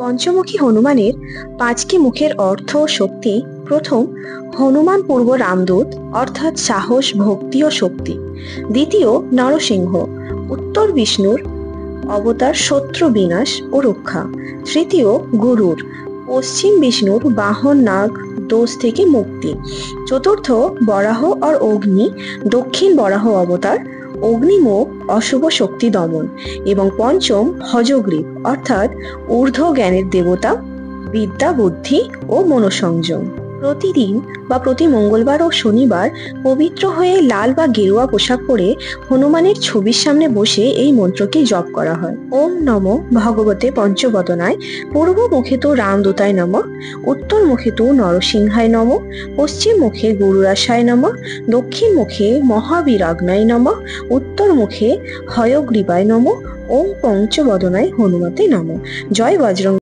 পঞ্চমুখী হনুমানের পাঁচটি মুখের অর্থ ও শক্তি। প্রথম, হনুমান পূর্ব রামদূত, অর্থাৎ সাহস, ভক্তি ও শক্তি। দ্বিতীয়, নরসিংহ, উত্তর বিষ্ণুর অবতার, শত্রু বিনাশ ও রক্ষা। তৃতীয়, গরুড়, পশ্চিম বিষ্ণুর বাহন, নাগ দোষ থেকে মুক্তি। চতুর্থ, বরাহ আর অগ্নি, দক্ষিণ বরাহ অবতার, অগ্নিমুখ, অশুভ শক্তি দমন। এবং পঞ্চম, হযগ্রীব, অর্থাৎ ঊর্ধ্ব জ্ঞানের দেবতা, বিদ্যা, বুদ্ধি ও মনোসংযম। প্রতিদিন বা প্রতি মঙ্গলবার ও শনিবার পবিত্র হয়ে লাল বা গেরুয়া পোশাক পরে হনুমানের ছবির সামনে বসে এই মন্ত্রকে জপ করা হয়। ওম নমো ভগবতে পঞ্চবদনায়, পূর্ব মুখে তো রামদূতায় নমঃ, উত্তর মুখে তো নরসিংহায় নমঃ, পশ্চিম মুখে গরুড়াশায় নমঃ, দক্ষিণ মুখে মহাবীরাগ্নায় নমঃ, উত্তর মুখে হয়গ্রীবায় নমঃ, ওম পঞ্চবদনায় হনুমতে নমঃ। জয় বজরং।